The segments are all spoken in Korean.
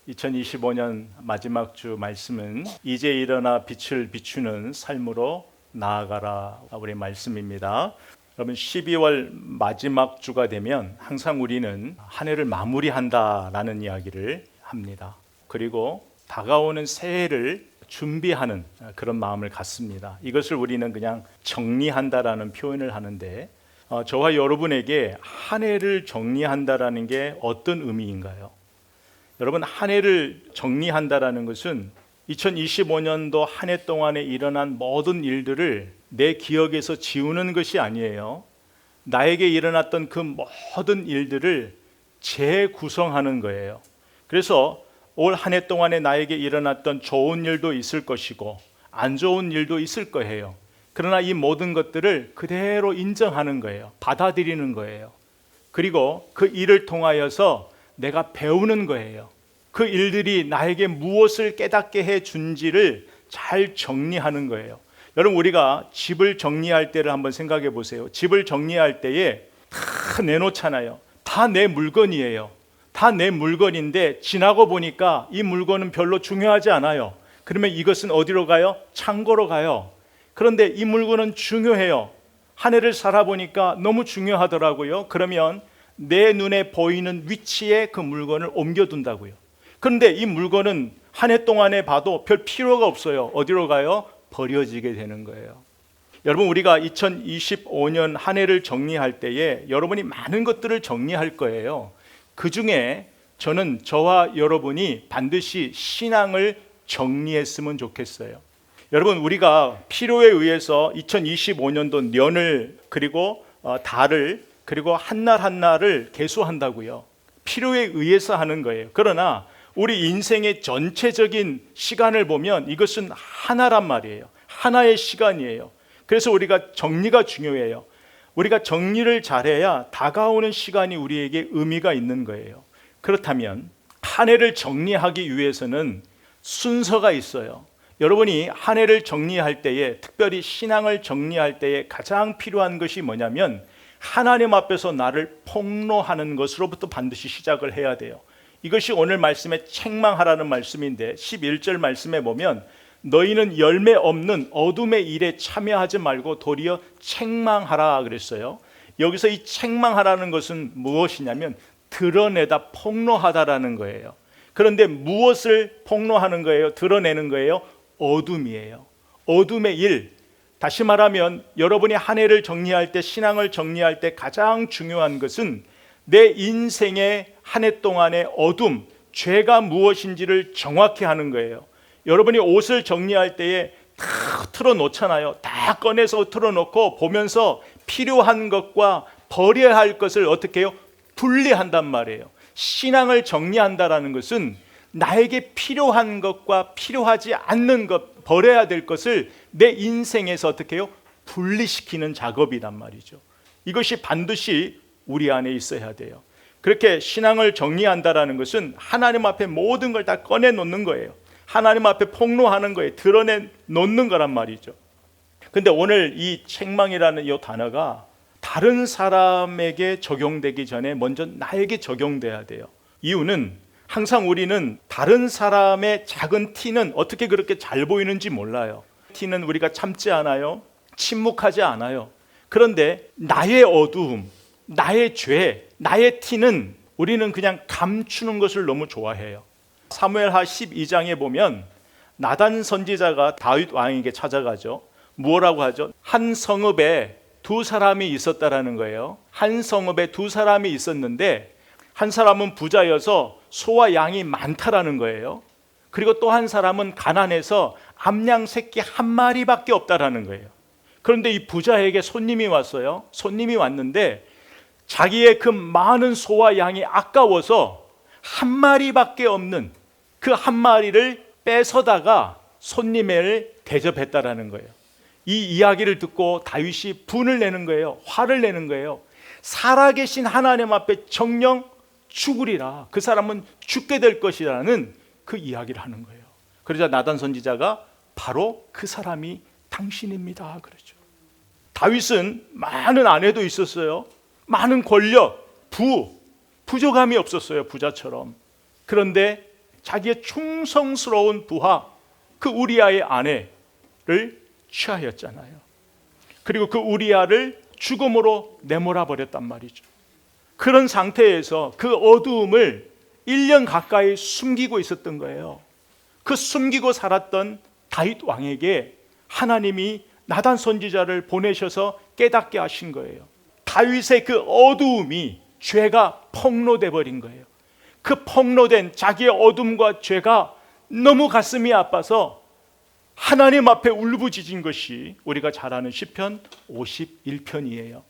2025년 마지막 주 말씀은 이제 일어나 빛을 비추는 삶으로 나아가라 우리 말씀입니다. 여러분 12월 마지막 주가 되면 항상 우리는 한 해를 마무리한다라는 이야기를 합니다. 그리고 다가오는 새해를 준비하는 그런 마음을 갖습니다. 이것을 우리는 그냥 정리한다라는 표현을 하는데 저와 여러분에게 한 해를 정리한다라는 게 어떤 의미인가요? 여러분 한 해를 정리한다라는 것은 2025년도 한 해 동안에 일어난 모든 일들을 내 기억에서 지우는 것이 아니에요. 나에게 일어났던 그 모든 일들을 재구성하는 거예요. 그래서 올 한 해 동안에 나에게 일어났던 좋은 일도 있을 것이고 안 좋은 일도 있을 거예요. 그러나 이 모든 것들을 그대로 인정하는 거예요. 받아들이는 거예요. 그리고 그 일을 통하여서 내가 배우는 거예요. 그 일들이 나에게 무엇을 깨닫게 해준지를 잘 정리하는 거예요. 여러분 우리가 집을 정리할 때를 한번 생각해 보세요. 집을 정리할 때에 다 내놓잖아요. 다 내 물건이에요. 다 내 물건인데 지나고 보니까 이 물건은 별로 중요하지 않아요. 그러면 이것은 어디로 가요? 창고로 가요. 그런데 이 물건은 중요해요. 한 해를 살아보니까 너무 중요하더라고요. 그러면 내 눈에 보이는 위치에 그 물건을 옮겨둔다고요. 그런데 이 물건은 한 해 동안에 봐도 별 필요가 없어요. 어디로 가요? 버려지게 되는 거예요. 여러분 우리가 2025년 한 해를 정리할 때에 여러분이 많은 것들을 정리할 거예요. 그 중에 저는 저와 여러분이 반드시 신앙을 정리했으면 좋겠어요. 여러분 우리가 필요에 의해서 2025년도 년을 그리고 달을 그리고 한 날 한 날을 계수한다고요. 필요에 의해서 하는 거예요. 그러나 우리 인생의 전체적인 시간을 보면 이것은 하나란 말이에요. 하나의 시간이에요. 그래서 우리가 정리가 중요해요. 우리가 정리를 잘해야 다가오는 시간이 우리에게 의미가 있는 거예요. 그렇다면 한 해를 정리하기 위해서는 순서가 있어요. 여러분이 한 해를 정리할 때에 특별히 신앙을 정리할 때에 가장 필요한 것이 뭐냐면 하나님 앞에서 나를 폭로하는 것으로부터 반드시 시작을 해야 돼요. 이것이 오늘 말씀에 책망하라는 말씀인데 11절 말씀에 보면 너희는 열매 없는 어둠의 일에 참여하지 말고 도리어 책망하라 그랬어요. 여기서 이 책망하라는 것은 무엇이냐면 드러내다 폭로하다라는 거예요. 그런데 무엇을 폭로하는 거예요? 드러내는 거예요? 어둠이에요. 어둠의 일. 다시 말하면 여러분이 한 해를 정리할 때 신앙을 정리할 때 가장 중요한 것은 내 인생의 한 해 동안의 어둠, 죄가 무엇인지를 정확히 하는 거예요. 여러분이 옷을 정리할 때에 다 틀어놓잖아요. 다 꺼내서 틀어놓고 보면서 필요한 것과 버려야 할 것을 어떻게 해요? 분리한단 말이에요. 신앙을 정리한다라는 것은 나에게 필요한 것과 필요하지 않는 것, 버려야 될 것을 내 인생에서 어떻게 해요? 분리시키는 작업이란 말이죠. 이것이 반드시 우리 안에 있어야 돼요. 그렇게 신앙을 정리한다라는 것은 하나님 앞에 모든 걸 다 꺼내놓는 거예요. 하나님 앞에 폭로하는 거예요. 드러내놓는 거란 말이죠. 근데 오늘 이 책망이라는 이 단어가 다른 사람에게 적용되기 전에 먼저 나에게 적용돼야 돼요. 이유는 항상 우리는 다른 사람의 작은 티는 어떻게 그렇게 잘 보이는지 몰라요. 티는 우리가 참지 않아요. 침묵하지 않아요. 그런데 나의 어두움, 나의 죄, 나의 티는 우리는 그냥 감추는 것을 너무 좋아해요. 사무엘하 12장에 보면 나단 선지자가 다윗 왕에게 찾아가죠. 뭐라고 하죠? 한 성읍에 두 사람이 있었다라는 거예요. 한 성읍에 두 사람이 있었는데 한 사람은 부자여서 소와 양이 많다라는 거예요. 그리고 또 한 사람은 가난해서 암양 새끼 한 마리밖에 없다라는 거예요. 그런데 이 부자에게 손님이 왔어요. 손님이 왔는데 자기의 그 많은 소와 양이 아까워서 한 마리밖에 없는 그 한 마리를 뺏어다가 손님을 대접했다라는 거예요. 이 이야기를 듣고 다윗이 분을 내는 거예요. 화를 내는 거예요. 살아계신 하나님 앞에 정녕 죽으리라. 그 사람은 죽게 될 것이라는 그 이야기를 하는 거예요. 그러자 나단 선지자가 바로 그 사람이 당신입니다. 그러죠. 다윗은 많은 아내도 있었어요. 많은 권력, 부족함이 없었어요. 부자처럼. 그런데 자기의 충성스러운 부하 그 우리아의 아내를 취하였잖아요. 그리고 그 우리아를 죽음으로 내몰아 버렸단 말이죠. 그런 상태에서 그 어두움을 1년 가까이 숨기고 있었던 거예요. 그 숨기고 살았던 다윗 왕에게 하나님이 나단 선지자를 보내셔서 깨닫게 하신 거예요. 다윗의 그 어두움이 죄가 폭로돼 버린 거예요. 그 폭로된 자기의 어둠과 죄가 너무 가슴이 아파서 하나님 앞에 울부짖은 것이 우리가 잘 아는 시편 51편이에요.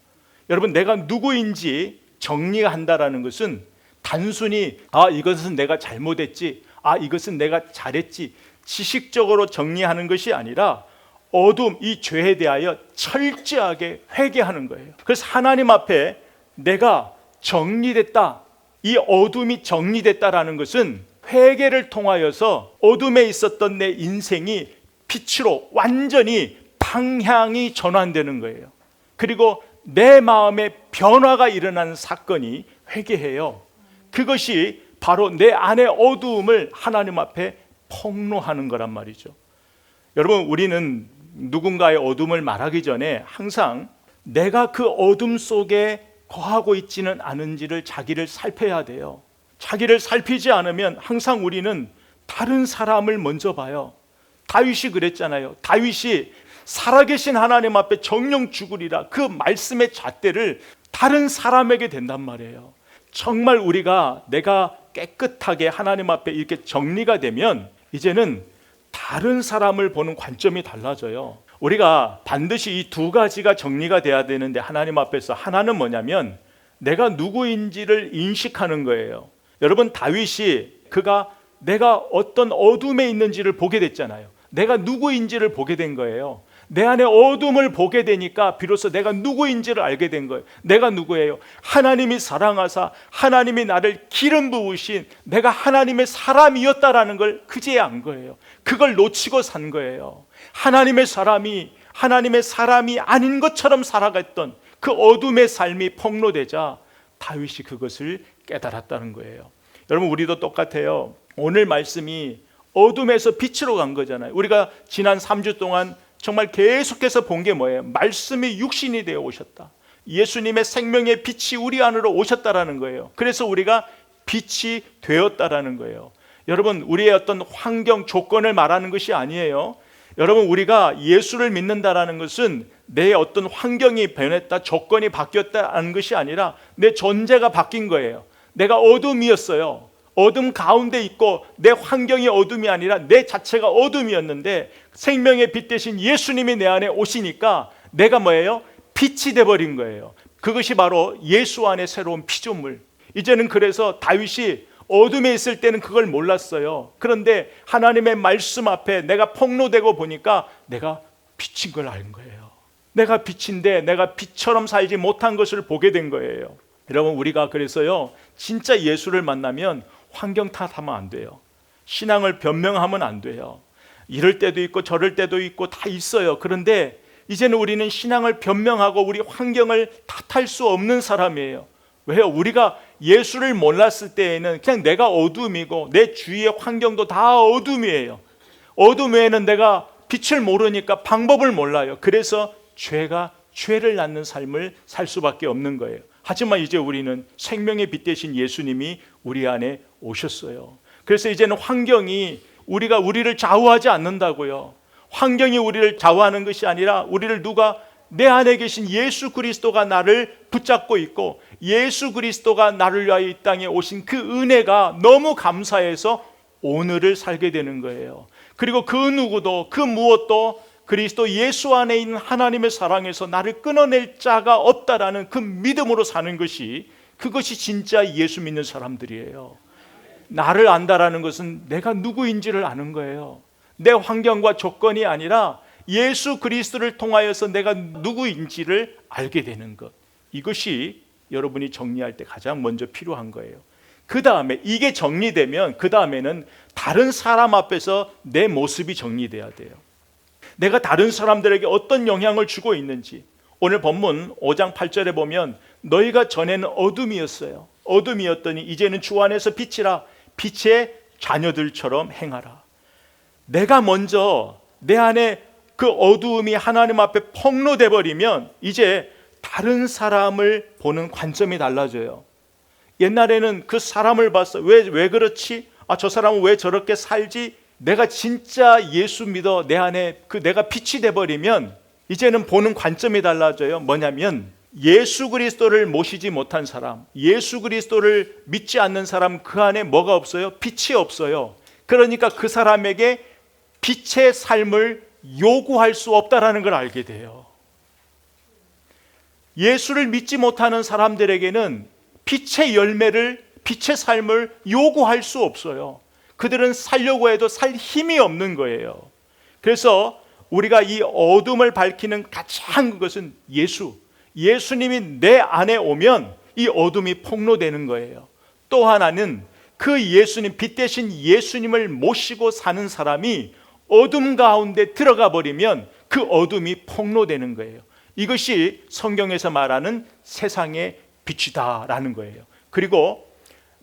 여러분, 내가 누구인지 정리한다라는 것은 단순히 이것은 내가 잘못했지, 이것은 내가 잘했지 지식적으로 정리하는 것이 아니라 어둠, 이 죄에 대하여 철저하게 회개하는 거예요. 그래서 하나님 앞에 내가 정리됐다, 이 어둠이 정리됐다라는 것은 회개를 통하여서 어둠에 있었던 내 인생이 빛으로 완전히 방향이 전환되는 거예요. 그리고 내 마음에 변화가 일어나는 사건이 회개해요. 그것이 바로 내 안의 어두움을 하나님 앞에 폭로하는 거란 말이죠. 여러분, 우리는 누군가의 어둠을 말하기 전에 항상 내가 그 어둠 속에 거하고 있지는 않은지를 자기를 살펴야 돼요. 자기를 살피지 않으면 항상 우리는 다른 사람을 먼저 봐요. 다윗이 그랬잖아요. 다윗이 살아계신 하나님 앞에 정령 죽으리라 그 말씀의 잣대를 다른 사람에게 댄단 말이에요. 정말 우리가 내가 깨끗하게 하나님 앞에 이렇게 정리가 되면 이제는 다른 사람을 보는 관점이 달라져요. 우리가 반드시 이 두 가지가 정리가 돼야 되는데 하나님 앞에서 하나는 뭐냐면 내가 누구인지를 인식하는 거예요. 여러분, 다윗이 내가 어떤 어둠에 있는지를 보게 됐잖아요. 내가 누구인지를 보게 된 거예요. 내 안에 어둠을 보게 되니까 비로소 내가 누구인지를 알게 된 거예요. 내가 누구예요? 하나님이 사랑하사 하나님이 나를 기름 부으신 내가 하나님의 사람이었다라는 걸 그제야 안 거예요. 그걸 놓치고 산 거예요. 하나님의 사람이 아닌 것처럼 살아갔던 그 어둠의 삶이 폭로되자 다윗이 그것을 깨달았다는 거예요. 여러분, 우리도 똑같아요. 오늘 말씀이 어둠에서 빛으로 간 거잖아요. 우리가 지난 3주 동안 정말 계속해서 본 게 뭐예요? 말씀이 육신이 되어 오셨다. 예수님의 생명의 빛이 우리 안으로 오셨다라는 거예요. 그래서 우리가 빛이 되었다라는 거예요. 여러분, 우리의 어떤 환경, 조건을 말하는 것이 아니에요. 여러분, 우리가 예수를 믿는다라는 것은 내 어떤 환경이 변했다, 조건이 바뀌었다는 것이 아니라 내 존재가 바뀐 거예요. 내가 어둠이었어요. 어둠 가운데 있고 내 환경이 어둠이 아니라 내 자체가 어둠이었는데 생명의 빛 대신 예수님이 내 안에 오시니까 내가 뭐예요? 빛이 돼버린 거예요. 그것이 바로 예수 안의 새로운 피조물. 이제는 그래서 다윗이 어둠에 있을 때는 그걸 몰랐어요. 그런데 하나님의 말씀 앞에 내가 폭로되고 보니까 내가 빛인 걸 알 거예요. 내가 빛인데 내가 빛처럼 살지 못한 것을 보게 된 거예요. 여러분, 우리가 그래서요, 진짜 예수를 만나면 환경 탓하면 안 돼요. 신앙을 변명하면 안 돼요. 이럴 때도 있고 저럴 때도 있고 다 있어요. 그런데 이제는 우리는 신앙을 변명하고 우리 환경을 탓할 수 없는 사람이에요. 왜요? 우리가 예수를 몰랐을 때에는 그냥 내가 어둠이고 내 주위의 환경도 다 어둠이에요. 어둠 외에는 내가 빛을 모르니까 방법을 몰라요. 그래서 죄를 낳는 삶을 살 수밖에 없는 거예요. 하지만 이제 우리는 생명의 빛 대신 예수님이 우리 안에 오셨어요. 그래서 이제는 환경이 우리를 좌우하지 않는다고요. 환경이 우리를 좌우하는 것이 아니라 우리를 내 안에 계신 예수 그리스도가 나를 붙잡고 있고 예수 그리스도가 나를 위하여 이 땅에 오신 그 은혜가 너무 감사해서 오늘을 살게 되는 거예요. 그리고 그 누구도 그 무엇도 그리스도 예수 안에 있는 하나님의 사랑에서 나를 끊어낼 자가 없다라는 그 믿음으로 사는 것이, 그것이 진짜 예수 믿는 사람들이에요. 나를 안다라는 것은 내가 누구인지를 아는 거예요. 내 환경과 조건이 아니라 예수 그리스도를 통하여서 내가 누구인지를 알게 되는 것. 이것이 여러분이 정리할 때 가장 먼저 필요한 거예요. 그 다음에 이게 정리되면 그 다음에는 다른 사람 앞에서 내 모습이 정리돼야 돼요. 내가 다른 사람들에게 어떤 영향을 주고 있는지. 오늘 본문 5장 8절에 보면 너희가 전에는 어둠이었어요. 어둠이었더니 이제는 주 안에서 빛이라. 빛의 자녀들처럼 행하라. 내가 먼저 내 안에 그 어두움이 하나님 앞에 폭로돼 버리면 이제 다른 사람을 보는 관점이 달라져요. 옛날에는 그 사람을 봤어. 왜 그렇지? 저 사람은 왜 저렇게 살지? 내가 진짜 예수 믿어 내 안에 내가 빛이 돼 버리면 이제는 보는 관점이 달라져요. 뭐냐면 예수 그리스도를 모시지 못한 사람, 예수 그리스도를 믿지 않는 사람, 그 안에 뭐가 없어요? 빛이 없어요. 그러니까 그 사람에게 빛의 삶을 요구할 수 없다라는 걸 알게 돼요. 예수를 믿지 못하는 사람들에게는 빛의 열매를, 빛의 삶을 요구할 수 없어요. 그들은 살려고 해도 살 힘이 없는 거예요. 그래서 우리가 이 어둠을 밝히는 가장 것은 예수님이 내 안에 오면 이 어둠이 폭로되는 거예요. 또 하나는 그 예수님, 빛 대신 예수님을 모시고 사는 사람이 어둠 가운데 들어가 버리면 그 어둠이 폭로되는 거예요. 이것이 성경에서 말하는 세상의 빛이다라는 거예요. 그리고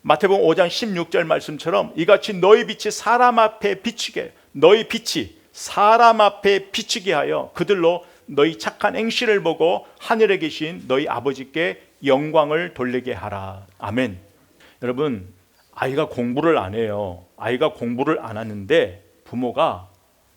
마태복음 5장 16절 말씀처럼 이같이 너희 빛이 사람 앞에 비치게, 너희 빛이 사람 앞에 비치게 하여 그들로 너희 착한 행실을 보고 하늘에 계신 너희 아버지께 영광을 돌리게 하라. 아멘. 여러분, 아이가 공부를 안 해요. 아이가 공부를 안 하는데 부모가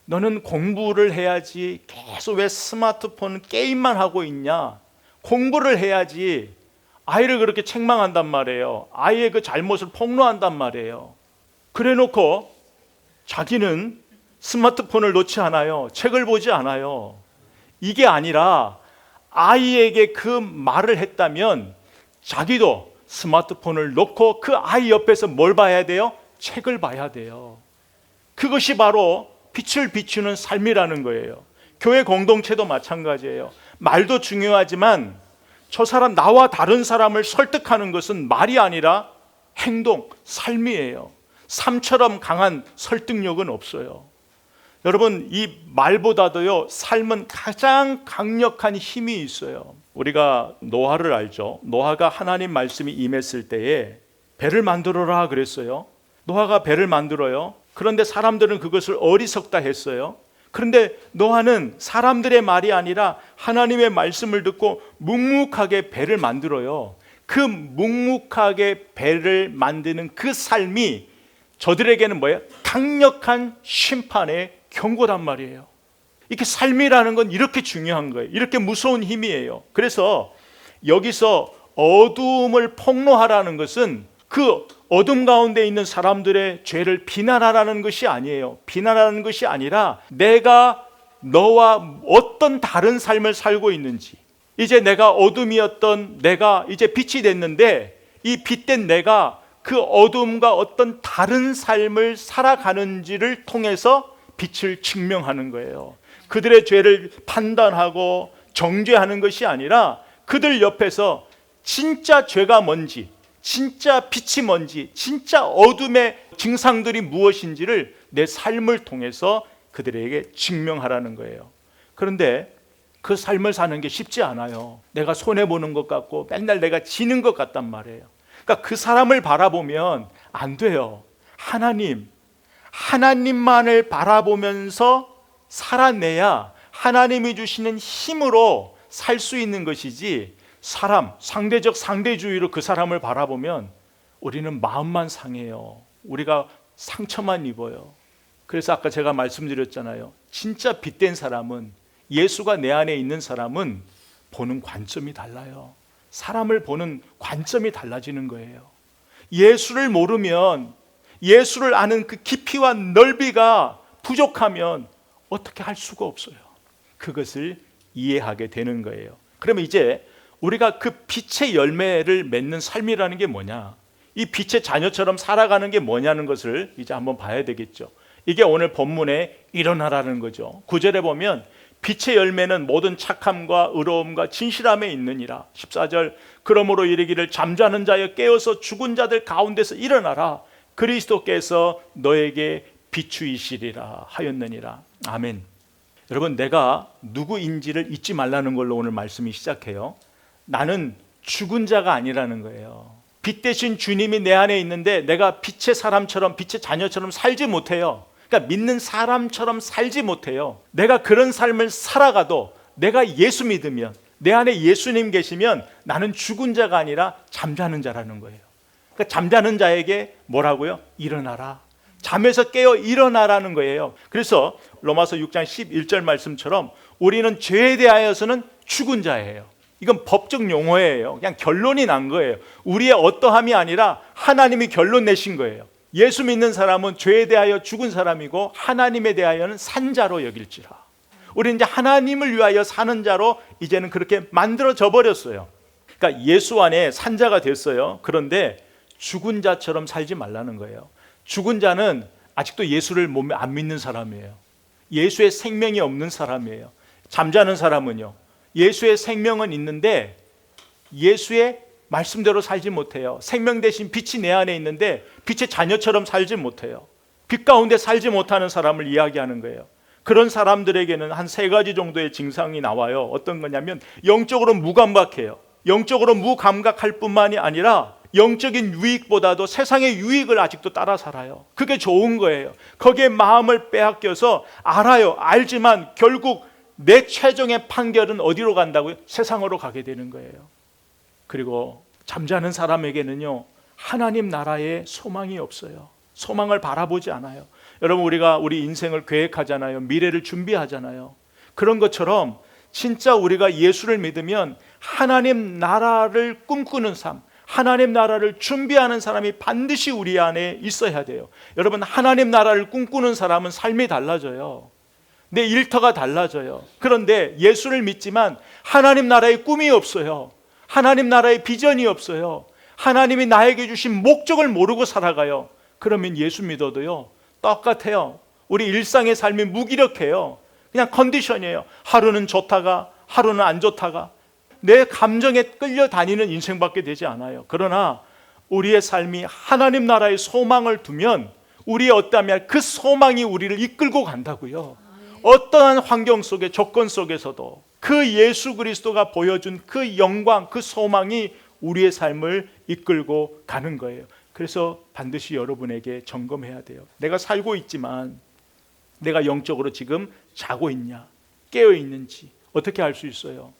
너는 공부를 해야지 계속 왜 스마트폰 게임만 하고 있냐? 공부를 해야지. 아이를 그렇게 책망한단 말이에요. 아이의 그 잘못을 폭로한단 말이에요. 그래 놓고 자기는 스마트폰을 놓지 않아요. 책을 보지 않아요. 이게 아니라 아이에게 그 말을 했다면 자기도 스마트폰을 놓고 그 아이 옆에서 뭘 봐야 돼요? 책을 봐야 돼요. 그것이 바로 빛을 비추는 삶이라는 거예요. 교회 공동체도 마찬가지예요. 말도 중요하지만 저 사람, 나와 다른 사람을 설득하는 것은 말이 아니라 행동, 삶이에요. 삶처럼 강한 설득력은 없어요. 여러분, 이 말보다도요, 삶은 가장 강력한 힘이 있어요. 우리가 노아를 알죠. 노아가 하나님 말씀이 임했을 때에 배를 만들어라 그랬어요. 노아가 배를 만들어요. 그런데 사람들은 그것을 어리석다 했어요. 그런데 노아는 사람들의 말이 아니라 하나님의 말씀을 듣고 묵묵하게 배를 만들어요. 그 묵묵하게 배를 만드는 그 삶이 저들에게는 뭐예요? 강력한 심판의 경고란 말이에요. 이렇게 삶이라는 건 이렇게 중요한 거예요. 이렇게 무서운 힘이에요. 그래서 여기서 어두움을 폭로하라는 것은 그 어둠 가운데 있는 사람들의 죄를 비난하라는 것이 아니에요. 비난하는 것이 아니라 내가 너와 어떤 다른 삶을 살고 있는지, 이제 내가 어둠이었던 내가 이제 빛이 됐는데 이 빛된 내가 그 어둠과 어떤 다른 삶을 살아가는지를 통해서 빛을 증명하는 거예요. 그들의 죄를 판단하고 정죄하는 것이 아니라 그들 옆에서 진짜 죄가 뭔지, 진짜 빛이 뭔지, 진짜 어둠의 증상들이 무엇인지를 내 삶을 통해서 그들에게 증명하라는 거예요. 그런데 그 삶을 사는 게 쉽지 않아요. 내가 손해보는 것 같고 맨날 내가 지는 것 같단 말이에요. 그러니까 그 사람을 바라보면 안 돼요. 하나님만을 바라보면서 살아내야 하나님이 주시는 힘으로 살 수 있는 것이지, 상대적 상대주의로 그 사람을 바라보면 우리는 마음만 상해요. 우리가 상처만 입어요. 그래서 아까 제가 말씀드렸잖아요. 진짜 빛된 사람은, 예수가 내 안에 있는 사람은 보는 관점이 달라요. 사람을 보는 관점이 달라지는 거예요. 예수를 모르면, 예수를 아는 그 깊이와 넓이가 부족하면 어떻게 할 수가 없어요. 그것을 이해하게 되는 거예요. 그러면 이제 우리가 그 빛의 열매를 맺는 삶이라는 게 뭐냐, 이 빛의 자녀처럼 살아가는 게 뭐냐는 것을 이제 한번 봐야 되겠죠. 이게 오늘 본문에 일어나라는 거죠. 9절에 보면 빛의 열매는 모든 착함과 의로움과 진실함에 있느니라. 14절, 그러므로 이르기를 잠자는 자여 깨어서 죽은 자들 가운데서 일어나라. 그리스도께서 너에게 비추이시리라 하였느니라. 아멘. 여러분, 내가 누구인지를 잊지 말라는 걸로 오늘 말씀이 시작해요. 나는 죽은 자가 아니라는 거예요. 빛 대신 주님이 내 안에 있는데 내가 빛의 사람처럼, 빛의 자녀처럼 살지 못해요. 그러니까 믿는 사람처럼 살지 못해요. 내가 그런 삶을 살아가도 내가 예수 믿으면, 내 안에 예수님 계시면 나는 죽은 자가 아니라 잠자는 자라는 거예요. 그러니까 잠자는 자에게 뭐라고요? 일어나라. 잠에서 깨어 일어나라는 거예요. 그래서 로마서 6장 11절 말씀처럼 우리는 죄에 대하여서는 죽은 자예요. 이건 법적 용어예요. 그냥 결론이 난 거예요. 우리의 어떠함이 아니라 하나님이 결론 내신 거예요. 예수 믿는 사람은 죄에 대하여 죽은 사람이고 하나님에 대하여는 산 자로 여길지라. 우리는 이제 하나님을 위하여 사는 자로 이제는 그렇게 만들어져 버렸어요. 그러니까 예수 안에 산 자가 됐어요. 그런데 죽은 자처럼 살지 말라는 거예요. 죽은 자는 아직도 예수를 몸에 안 믿는 사람이에요. 예수의 생명이 없는 사람이에요. 잠자는 사람은요, 예수의 생명은 있는데 예수의 말씀대로 살지 못해요. 생명 대신 빛이 내 안에 있는데 빛의 자녀처럼 살지 못해요. 빛 가운데 살지 못하는 사람을 이야기하는 거예요. 그런 사람들에게는 한 3가지 정도의 증상이 나와요. 어떤 거냐면 영적으로 무감각해요. 영적으로 무감각할 뿐만이 아니라 영적인 유익보다도 세상의 유익을 아직도 따라 살아요. 그게 좋은 거예요. 거기에 마음을 빼앗겨서 알아요. 알지만 결국 내 최종의 판결은 어디로 간다고요? 세상으로 가게 되는 거예요. 그리고 잠자는 사람에게는요, 하나님 나라에 소망이 없어요. 소망을 바라보지 않아요. 여러분, 우리가 우리 인생을 계획하잖아요. 미래를 준비하잖아요. 그런 것처럼 진짜 우리가 예수를 믿으면 하나님 나라를 꿈꾸는 삶, 하나님 나라를 준비하는 사람이 반드시 우리 안에 있어야 돼요. 여러분, 하나님 나라를 꿈꾸는 사람은 삶이 달라져요. 내 일터가 달라져요. 그런데 예수를 믿지만 하나님 나라의 꿈이 없어요. 하나님 나라의 비전이 없어요. 하나님이 나에게 주신 목적을 모르고 살아가요. 그러면 예수 믿어도요, 똑같아요. 우리 일상의 삶이 무기력해요. 그냥 컨디션이에요. 하루는 좋다가 하루는 안 좋다가 내 감정에 끌려다니는 인생밖에 되지 않아요. 그러나 우리의 삶이 하나님 나라의 소망을 두면 우리의 어떠하면 그 소망이 우리를 이끌고 간다고요. 어떠한 환경 속에, 조건 속에서도 그 예수 그리스도가 보여준 그 영광, 그 소망이 우리의 삶을 이끌고 가는 거예요. 그래서 반드시 여러분에게 점검해야 돼요. 내가 살고 있지만 내가 영적으로 지금 자고 있냐, 깨어 있는지 어떻게 알 수 있어요?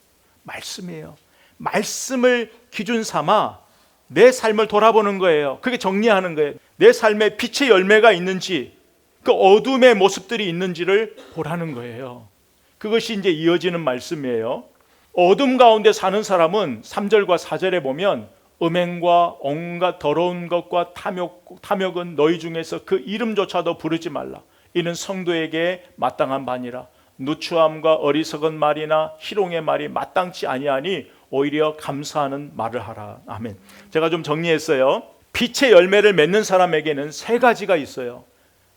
말씀이에요. 말씀을 기준 삼아 내 삶을 돌아보는 거예요. 그게 정리하는 거예요. 내 삶에 빛의 열매가 있는지, 그 어둠의 모습들이 있는지를 보라는 거예요. 그것이 이제 이어지는 말씀이에요. 어둠 가운데 사는 사람은 3절과 4절에 보면 음행과 온갖 더러운 것과 탐욕은 너희 중에서 그 이름조차도 부르지 말라. 이는 성도에게 마땅한 바니라. 누추함과 어리석은 말이나 희롱의 말이 마땅치 아니하니 오히려 감사하는 말을 하라. 아멘. 제가 좀 정리했어요. 빛의 열매를 맺는 사람에게는 3가지가 있어요.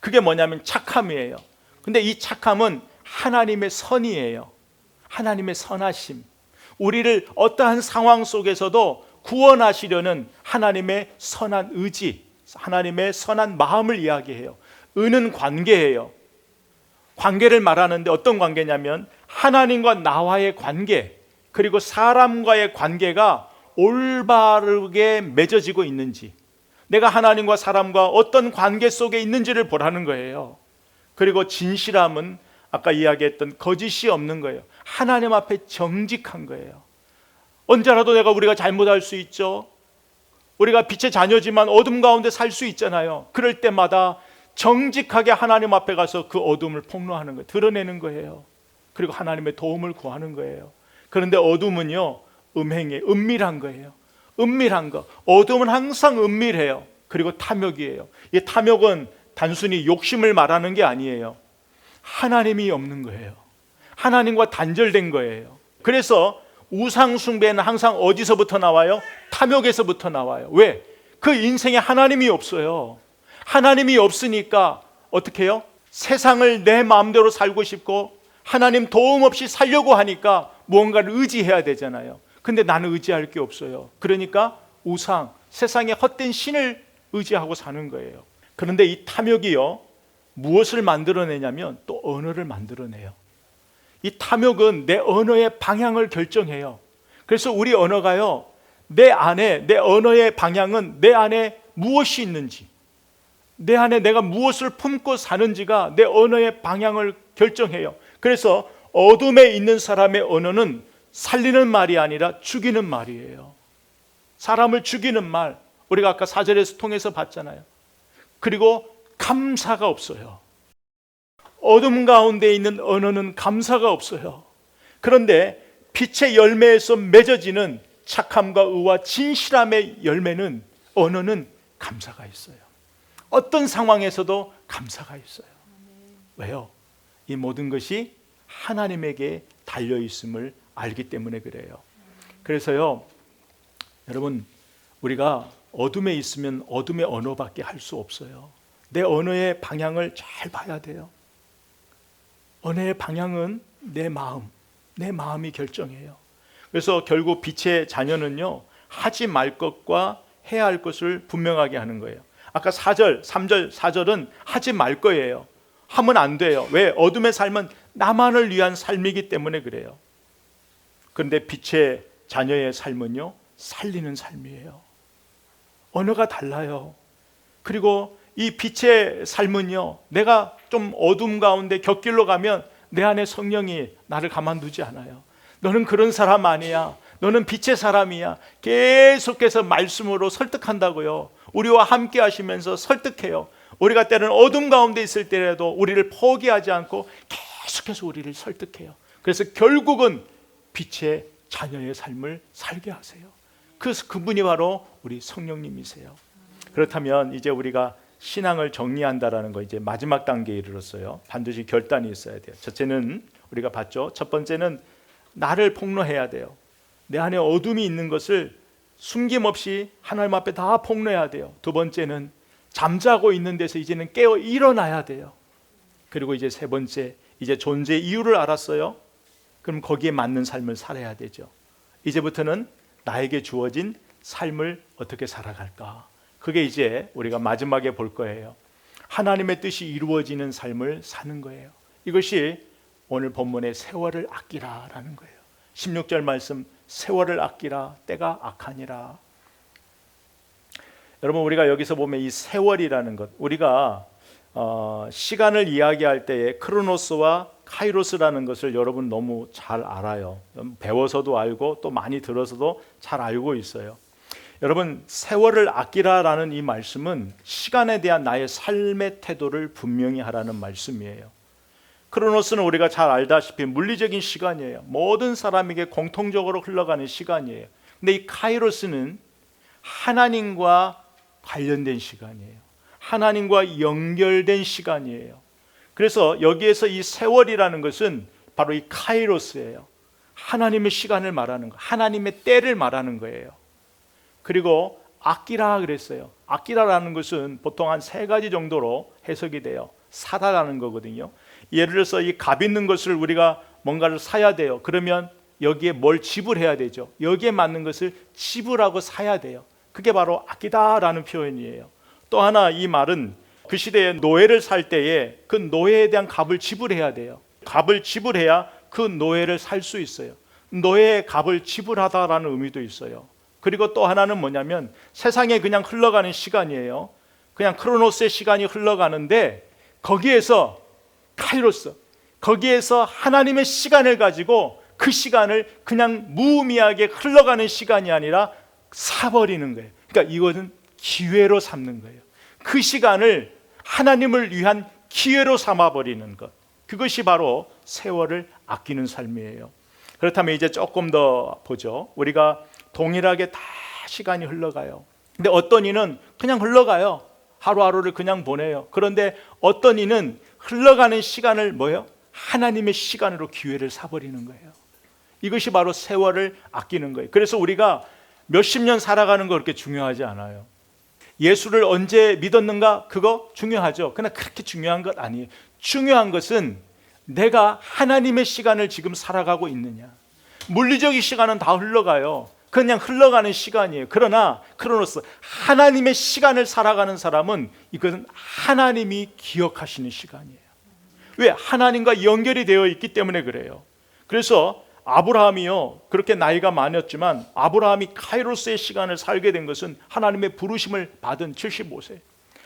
그게 뭐냐면 착함이에요. 근데 이 착함은 하나님의 선이에요. 하나님의 선하심. 우리를 어떠한 상황 속에서도 구원하시려는 하나님의 선한 의지, 하나님의 선한 마음을 이야기해요. 은은 관계예요. 관계를 말하는데 어떤 관계냐면 하나님과 나와의 관계, 그리고 사람과의 관계가 올바르게 맺어지고 있는지, 내가 하나님과 사람과 어떤 관계 속에 있는지를 보라는 거예요. 그리고 진실함은 아까 이야기했던 거짓이 없는 거예요. 하나님 앞에 정직한 거예요. 언제라도 우리가 잘못할 수 있죠. 우리가 빛의 자녀지만 어둠 가운데 살 수 있잖아요. 그럴 때마다 정직하게 하나님 앞에 가서 그 어둠을 폭로하는 거예요. 드러내는 거예요. 그리고 하나님의 도움을 구하는 거예요. 그런데 어둠은요, 음행이에요. 은밀한 거예요. 은밀한 거. 어둠은 항상 은밀해요. 그리고 탐욕이에요. 이 탐욕은 단순히 욕심을 말하는 게 아니에요. 하나님이 없는 거예요. 하나님과 단절된 거예요. 그래서 우상 숭배는 항상 어디서부터 나와요? 탐욕에서부터 나와요. 왜? 그 인생에 하나님이 없어요. 하나님이 없으니까 어떻게 해요? 세상을 내 마음대로 살고 싶고 하나님 도움 없이 살려고 하니까 무언가를 의지해야 되잖아요. 근데 나는 의지할 게 없어요. 그러니까 우상, 세상의 헛된 신을 의지하고 사는 거예요. 그런데 이 탐욕이요, 무엇을 만들어내냐면 또 언어를 만들어내요. 이 탐욕은 내 언어의 방향을 결정해요. 그래서 우리 언어가요, 내 안에, 내 언어의 방향은 내 안에 무엇이 있는지, 내 안에 내가 무엇을 품고 사는지가 내 언어의 방향을 결정해요. 그래서 어둠에 있는 사람의 언어는 살리는 말이 아니라 죽이는 말이에요. 사람을 죽이는 말, 우리가 아까 4절에서 통해서 봤잖아요. 그리고 감사가 없어요. 어둠 가운데 있는 언어는 감사가 없어요. 그런데 빛의 열매에서 맺어지는 착함과 의와 진실함의 열매는, 언어는 감사가 있어요. 어떤 상황에서도 감사가 있어요. 왜요? 이 모든 것이 하나님에게 달려있음을 알기 때문에 그래요. 그래서요, 여러분, 우리가 어둠에 있으면 어둠의 언어밖에 할 수 없어요. 내 언어의 방향을 잘 봐야 돼요. 언어의 방향은 내 마음, 내 마음이 결정해요. 그래서 결국 빛의 자녀는요, 하지 말 것과 해야 할 것을 분명하게 하는 거예요. 아까 4절, 3절, 4절은 하지 말 거예요. 하면 안 돼요. 왜? 어둠의 삶은 나만을 위한 삶이기 때문에 그래요. 그런데 빛의 자녀의 삶은요, 살리는 삶이에요. 언어가 달라요. 그리고 이 빛의 삶은요, 내가 좀 어둠 가운데 곁길로 가면 내 안에 성령이 나를 가만두지 않아요. 너는 그런 사람 아니야. 너는 빛의 사람이야. 계속해서 말씀으로 설득한다고요. 우리와 함께 하시면서 설득해요. 우리가 때는 어둠 가운데 있을 때라도 우리를 포기하지 않고 계속해서 우리를 설득해요. 그래서 결국은 빛의 자녀의 삶을 살게 하세요. 그분이 바로 우리 성령님이세요. 그렇다면 이제 우리가 신앙을 정리한다라는 거, 이제 마지막 단계에 이르렀어요. 반드시 결단이 있어야 돼요. 첫째는 우리가 봤죠. 첫 번째는 나를 폭로해야 돼요. 내 안에 어둠이 있는 것을 숨김없이 하나님 앞에 다 폭로해야 돼요. 두 번째는 잠자고 있는 데서 이제는 깨어 일어나야 돼요. 그리고 이제 세 번째, 이제 존재의 이유를 알았어요. 그럼 거기에 맞는 삶을 살아야 되죠. 이제부터는 나에게 주어진 삶을 어떻게 살아갈까? 그게 이제 우리가 마지막에 볼 거예요. 하나님의 뜻이 이루어지는 삶을 사는 거예요. 이것이 오늘 본문의 세월을 아끼라라는 거예요. 16절 말씀, 세월을 아끼라, 때가 악하니라. 여러분, 우리가 여기서 보면 이 세월이라는 것, 우리가 시간을 이야기할 때에 크로노스와 카이로스라는 것을 여러분 너무 잘 알아요. 배워서도 알고 또 많이 들어서도 잘 알고 있어요. 여러분, 세월을 아끼라라는 이 말씀은 시간에 대한 나의 삶의 태도를 분명히 하라는 말씀이에요. 크로노스는 우리가 잘 알다시피 물리적인 시간이에요. 모든 사람에게 공통적으로 흘러가는 시간이에요. 근데 이 카이로스는 하나님과 관련된 시간이에요. 하나님과 연결된 시간이에요. 그래서 여기에서 이 세월이라는 것은 바로 이 카이로스예요. 하나님의 시간을 말하는 거, 하나님의 때를 말하는 거예요. 그리고 아끼라 그랬어요. 아끼라라는 것은 보통 한 세 가지 정도로 해석이 돼요. 사다라는 거거든요. 예를 들어서 이 값 있는 것을 우리가 뭔가를 사야 돼요. 그러면 여기에 뭘 지불해야 되죠. 여기에 맞는 것을 지불하고 사야 돼요. 그게 바로 아끼다라는 표현이에요. 또 하나, 이 말은 그 시대에 노예를 살 때에 그 노예에 대한 값을 지불해야 돼요. 값을 지불해야 그 노예를 살 수 있어요. 노예의 값을 지불하다라는 의미도 있어요. 그리고 또 하나는 뭐냐면 세상에 그냥 흘러가는 시간이에요. 그냥 크로노스의 시간이 흘러가는데 거기에서 카이로스, 거기에서 하나님의 시간을 가지고 그 시간을 그냥 무의미하게 흘러가는 시간이 아니라 사버리는 거예요. 그러니까 이것은 기회로 삼는 거예요. 그 시간을 하나님을 위한 기회로 삼아버리는 것, 그것이 바로 세월을 아끼는 삶이에요. 그렇다면 이제 조금 더 보죠. 우리가 동일하게 다 시간이 흘러가요. 근데 어떤 이는 그냥 흘러가요. 하루하루를 그냥 보내요. 그런데 어떤 이는 흘러가는 시간을 뭐예요? 하나님의 시간으로 기회를 사버리는 거예요. 이것이 바로 세월을 아끼는 거예요. 그래서 우리가 몇십 년 살아가는 거 그렇게 중요하지 않아요. 예수를 언제 믿었는가? 그거 중요하죠. 그러나 그렇게 중요한 것 아니에요. 중요한 것은 내가 하나님의 시간을 지금 살아가고 있느냐. 물리적인 시간은 다 흘러가요. 그냥 흘러가는 시간이에요. 그러나 크로노스, 하나님의 시간을 살아가는 사람은 이것은 하나님이 기억하시는 시간이에요. 왜? 하나님과 연결이 되어 있기 때문에 그래요. 그래서 아브라함이요, 그렇게 나이가 많았지만 아브라함이 카이로스의 시간을 살게 된 것은 하나님의 부르심을 받은 75세,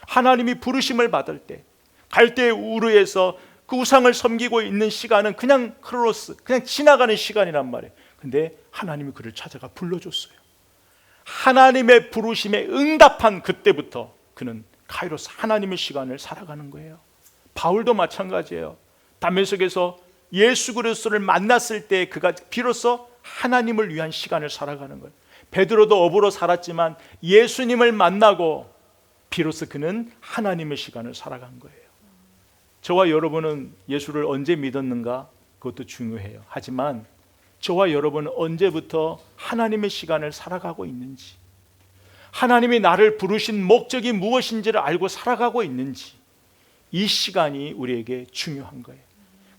하나님이 부르심을 받을 때 갈대의 우르에서 그 우상을 섬기고 있는 시간은 그냥 크로스, 그냥 지나가는 시간이란 말이에요. 근데 하나님이 그를 찾아가 불러줬어요. 하나님의 부르심에 응답한 그때부터 그는 카이로스, 하나님의 시간을 살아가는 거예요. 바울도 마찬가지예요. 다메섹에서 예수 그리스도를 만났을 때 그가 비로소 하나님을 위한 시간을 살아가는 거예요. 베드로도 업으로 살았지만 예수님을 만나고 비로소 그는 하나님의 시간을 살아간 거예요. 저와 여러분은 예수를 언제 믿었는가? 그것도 중요해요. 하지만 저와 여러분은 언제부터 하나님의 시간을 살아가고 있는지, 하나님이 나를 부르신 목적이 무엇인지를 알고 살아가고 있는지, 이 시간이 우리에게 중요한 거예요.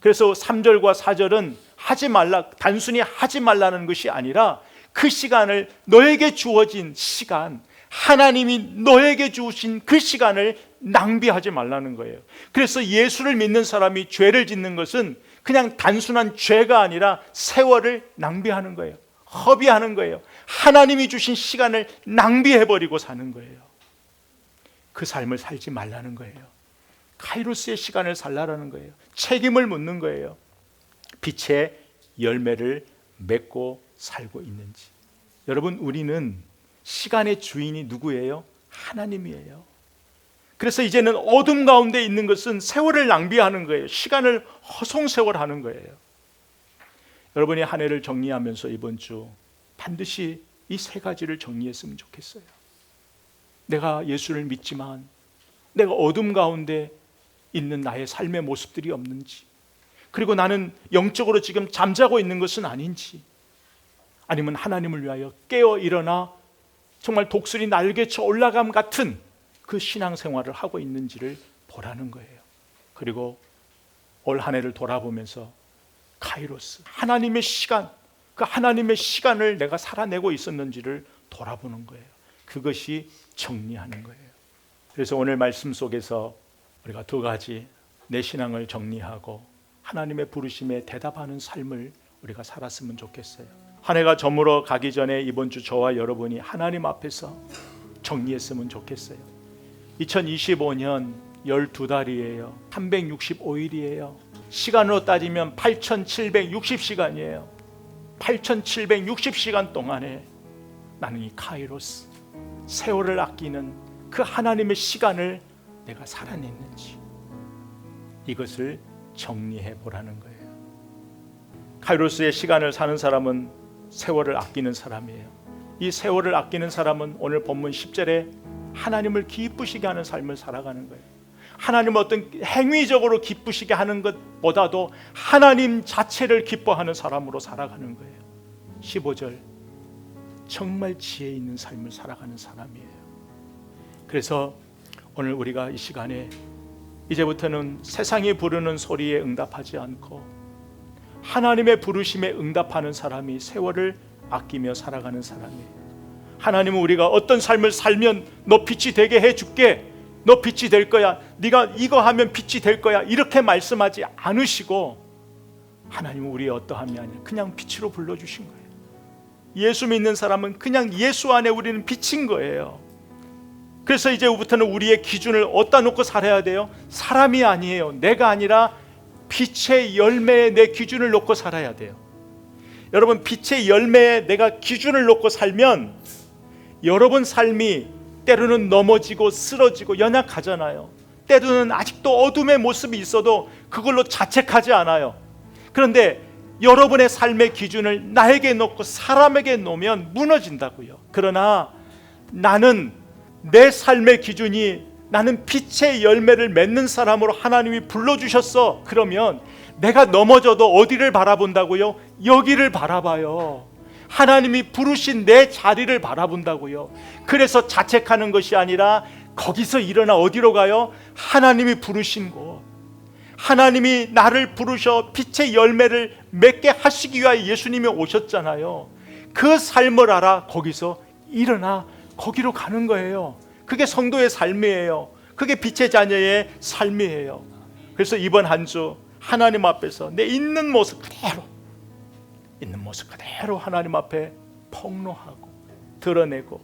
그래서 3절과 4절은 하지 말라, 단순히 하지 말라는 것이 아니라 그 시간을, 너에게 주어진 시간, 하나님이 너에게 주신 그 시간을 낭비하지 말라는 거예요. 그래서 예수를 믿는 사람이 죄를 짓는 것은 그냥 단순한 죄가 아니라 세월을 낭비하는 거예요. 허비하는 거예요. 하나님이 주신 시간을 낭비해버리고 사는 거예요. 그 삶을 살지 말라는 거예요. 카이로스의 시간을 살라라는 거예요. 책임을 묻는 거예요. 빛의 열매를 맺고 살고 있는지. 여러분, 우리는 시간의 주인이 누구예요? 하나님이에요. 그래서 이제는 어둠 가운데 있는 것은 세월을 낭비하는 거예요. 시간을 허송세월하는 거예요. 여러분이 한 해를 정리하면서 이번 주 반드시 이 세 가지를 정리했으면 좋겠어요. 내가 예수를 믿지만 내가 어둠 가운데 있는 나의 삶의 모습들이 없는지, 그리고 나는 영적으로 지금 잠자고 있는 것은 아닌지, 아니면 하나님을 위하여 깨어 일어나 정말 독수리 날개쳐 올라감 같은 그 신앙생활을 하고 있는지를 보라는 거예요. 그리고 올 한 해를 돌아보면서 카이로스, 하나님의 시간, 그 하나님의 시간을 내가 살아내고 있었는지를 돌아보는 거예요. 그것이 정리하는 거예요. 그래서 오늘 말씀 속에서 우리가 두 가지, 내 신앙을 정리하고 하나님의 부르심에 대답하는 삶을 우리가 살았으면 좋겠어요. 한 해가 저물어 가기 전에 이번 주 저와 여러분이 하나님 앞에서 정리했으면 좋겠어요. 2025년 12달이에요. 365일이에요. 시간으로 따지면 8760시간이에요. 8760시간 동안에 나는 이 카이로스, 세월을 아끼는 그 하나님의 시간을 내가 살아냈는지, 이것을 정리해 보라는 거예요. 카이로스의 시간을 사는 사람은 세월을 아끼는 사람이에요. 이 세월을 아끼는 사람은 오늘 본문 10절에 하나님을 기쁘시게 하는 삶을 살아가는 거예요. 하나님을 어떤 행위적으로 기쁘시게 하는 것보다도 하나님 자체를 기뻐하는 사람으로 살아가는 거예요. 15절, 정말 지혜 있는 삶을 살아가는 사람이에요. 그래서 오늘 우리가 이 시간에 이제부터는 세상이 부르는 소리에 응답하지 않고 하나님의 부르심에 응답하는 사람이 세월을 아끼며 살아가는 사람이에요. 하나님은 우리가 어떤 삶을 살면 너 빛이 되게 해줄게, 너 빛이 될 거야, 네가 이거 하면 빛이 될 거야, 이렇게 말씀하지 않으시고 하나님은 우리의 어떠함이 아니라 그냥 빛으로 불러주신 거예요. 예수 믿는 사람은 그냥 예수 안에 우리는 빛인 거예요. 그래서 이제부터는 우리의 기준을 어디다 놓고 살아야 돼요? 사람이 아니에요. 내가 아니라 빛의 열매에 내 기준을 놓고 살아야 돼요. 여러분, 빛의 열매에 내가 기준을 놓고 살면 여러분 삶이 때로는 넘어지고 쓰러지고 연약하잖아요. 때로는 아직도 어둠의 모습이 있어도 그걸로 자책하지 않아요. 그런데 여러분의 삶의 기준을 나에게 놓고 사람에게 놓으면 무너진다고요. 그러나 나는 내 삶의 기준이, 나는 빛의 열매를 맺는 사람으로 하나님이 불러주셨어. 그러면 내가 넘어져도 어디를 바라본다고요? 여기를 바라봐요. 하나님이 부르신 내 자리를 바라본다고요. 그래서 자책하는 것이 아니라 거기서 일어나 어디로 가요? 하나님이 부르신 곳, 하나님이 나를 부르셔 빛의 열매를 맺게 하시기 위하여 예수님이 오셨잖아요. 그 삶을 알아 거기서 일어나 거기로 가는 거예요. 그게 성도의 삶이에요. 그게 빛의 자녀의 삶이에요. 그래서 이번 한 주 하나님 앞에서 내 있는 모습 그대로 있는 모습 그대로 하나님 앞에 폭로하고 드러내고,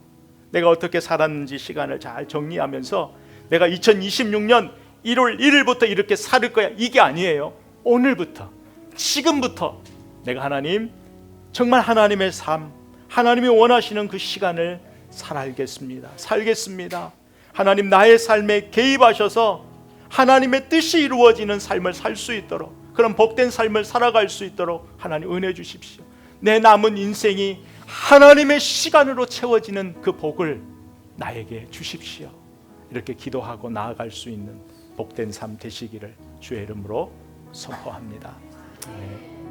내가 어떻게 살았는지 시간을 잘 정리하면서 내가 2026년 1월 1일부터 이렇게 살 거야, 이게 아니에요. 오늘부터, 지금부터 내가 하나님, 정말 하나님의 삶, 하나님이 원하시는 그 시간을 살겠습니다. 하나님, 나의 삶에 개입하셔서 하나님의 뜻이 이루어지는 삶을 살 수 있도록, 그런 복된 삶을 살아갈 수 있도록 하나님 은혜 주십시오. 내 남은 인생이 하나님의 시간으로 채워지는 그 복을 나에게 주십시오. 이렇게 기도하고 나아갈 수 있는 복된 삶 되시기를 주의 이름으로 선포합니다. 아멘.